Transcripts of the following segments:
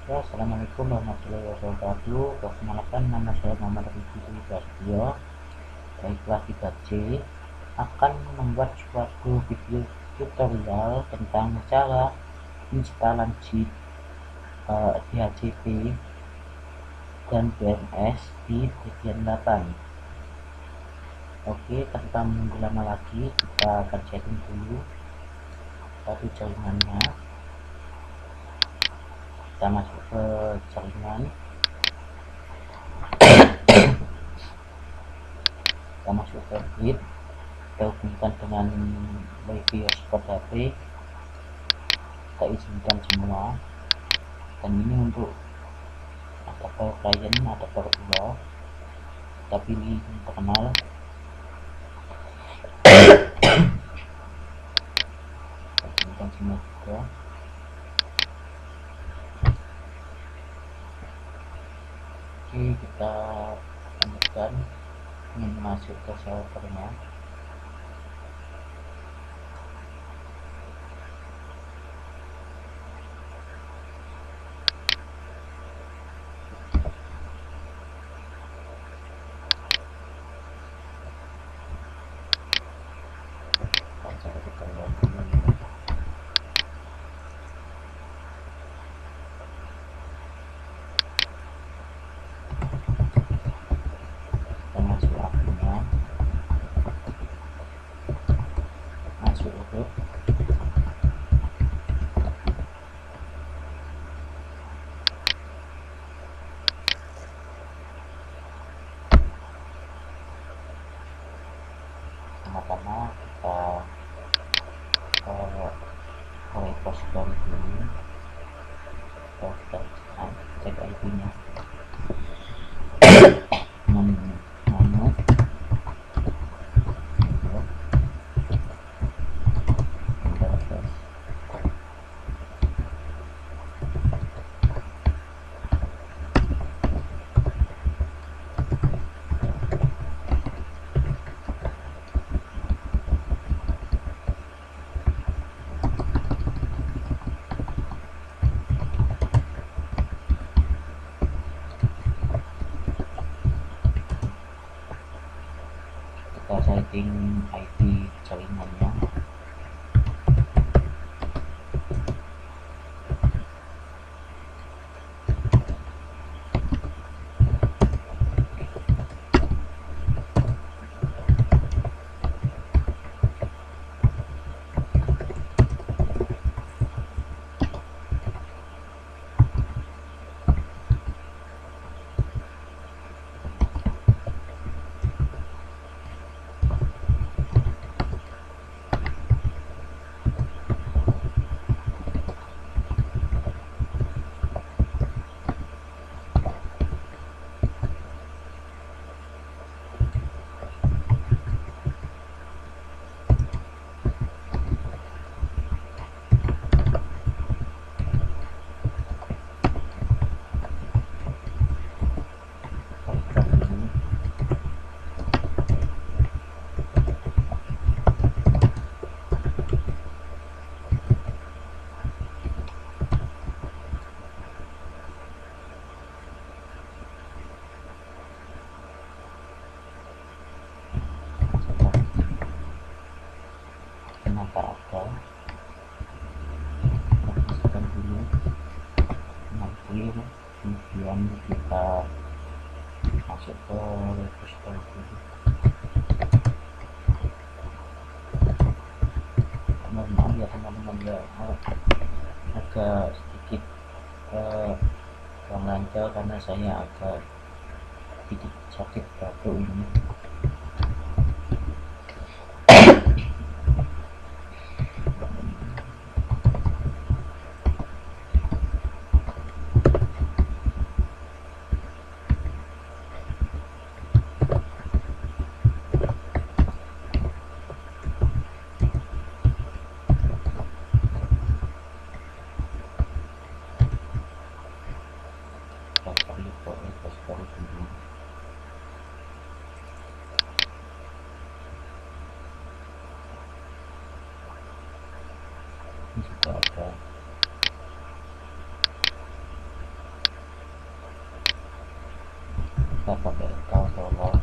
Ya, Assalamualaikum warahmatullahi wabarakatuh. Perkenalkan, nama saya Mochamad Habibie Dwi Prasetyo dari kelas 3C akan membuat suatu video tutorial tentang cara instalasi Dhcp dan BMS di bagian 8. Oke, tanpa menunggu lama lagi, kita akan setting dulu satu jaringannya. Kita masuk ke jaringan, kita masuk ke grid, kita hubungkan dengan wifi hotspot HP, kita izinkan semua. Dan ini untuk adapter clien, adapter 2, kita pilih Perkenal. Kita izinkan semua juga. Oke, kita lanjutkan dengan masuk ke servernya. Kita masuk akunnya, masuk untuk pertama-tama kita repository dulu. Kita cek IP-nya nomor kita setting IP jaringannya. Kenapa ada, kita dulu clear, kemudian kita masuk ke repository dulu. Maaf ya teman-teman ya, agak sedikit kurang lancar karena saya agak sedikit sakit batuk ini. Ini juga ada kita pakai kalau kita update.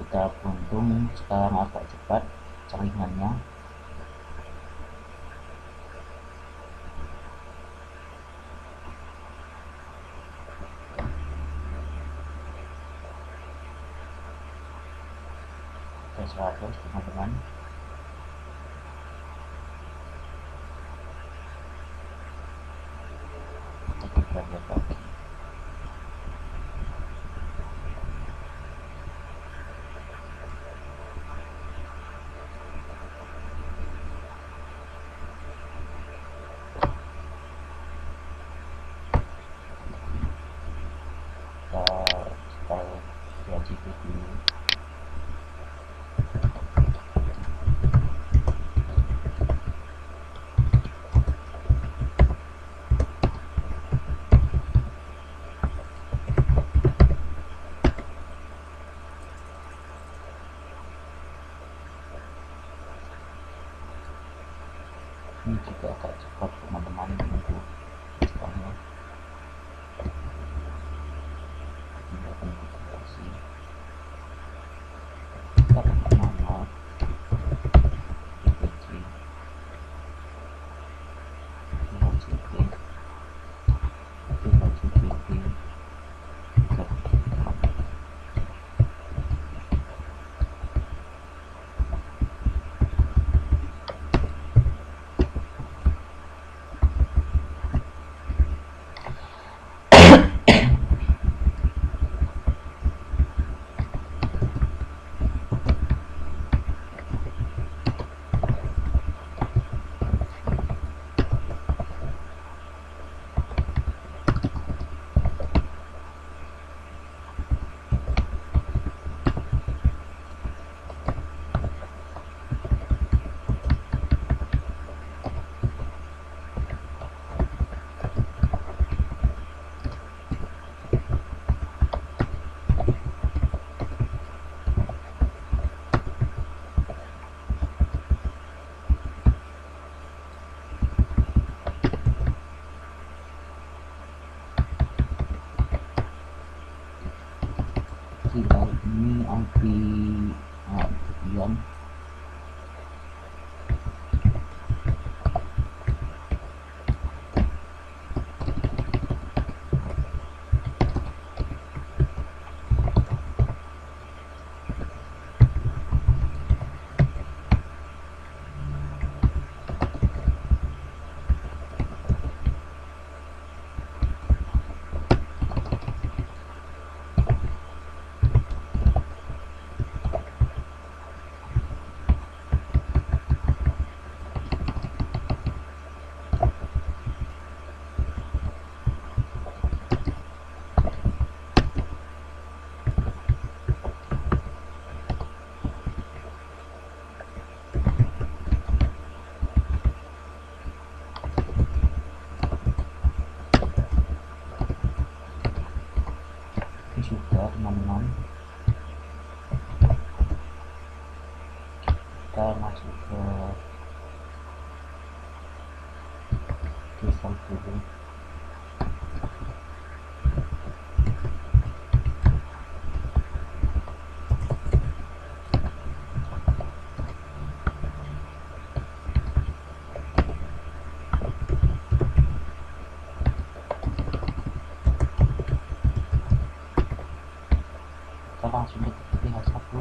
Kita beruntung sekarang agak cepat jaringannya. Kita 100 teman-teman. Kita coba lihat lagi. Kita Dhcp dulu. Ini juga agak cepat teman-teman untuk installnya. Kita konfigurasi. Kita pakai nomor, refrensi, ini anti debian. Juga teman-teman, kita masuk ke install dulu. Kita langsung ke H1.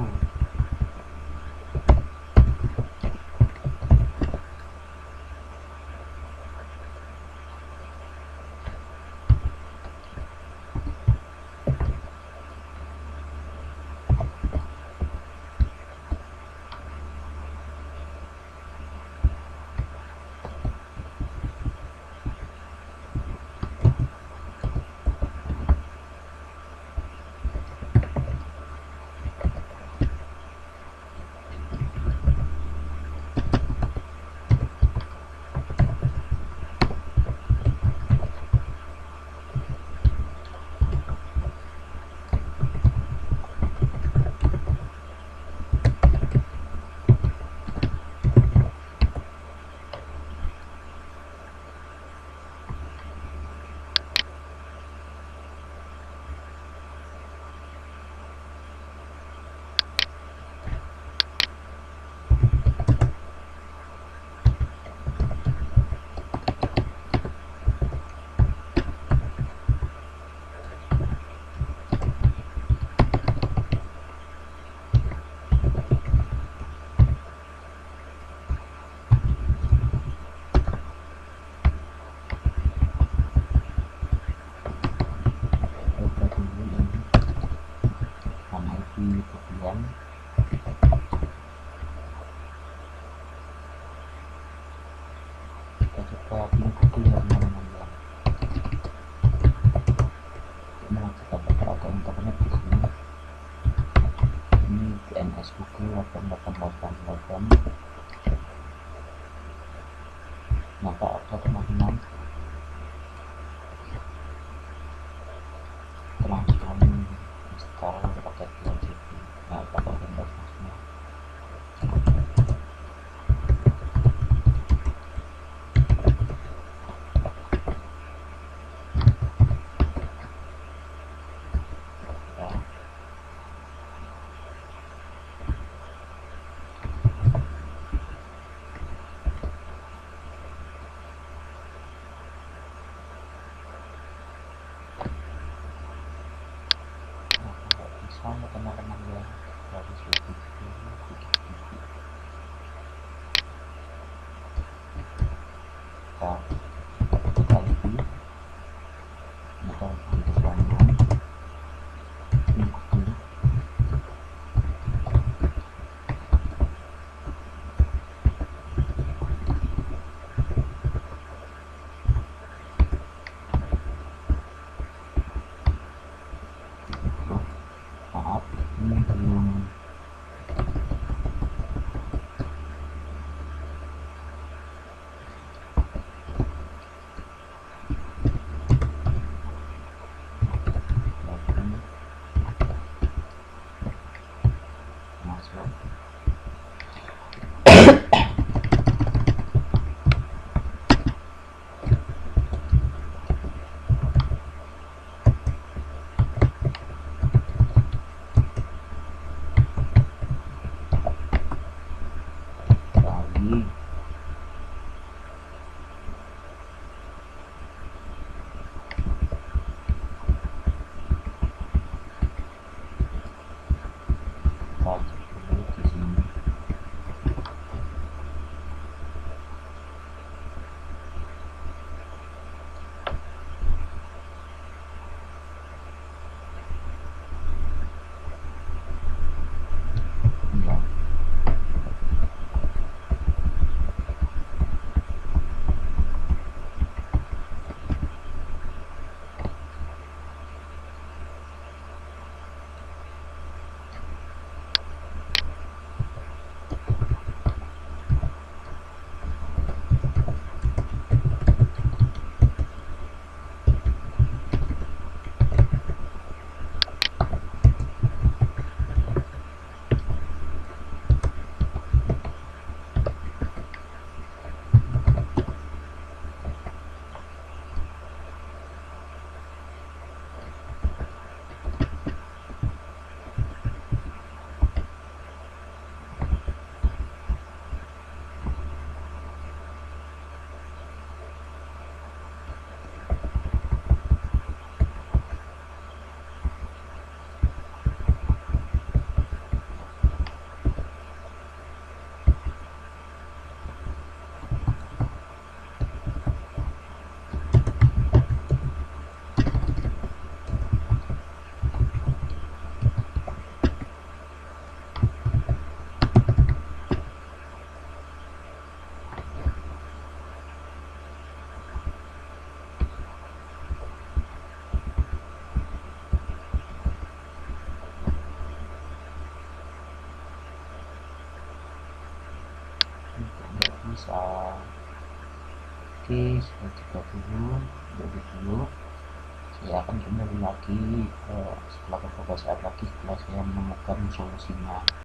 lagi. Kita cek dulu di sini. Ya. Nggak bisa. Oke, saya coba dulu. Saya akan kembali lagi setelah beberapa saat lagi setelah saya menemukan solusinya.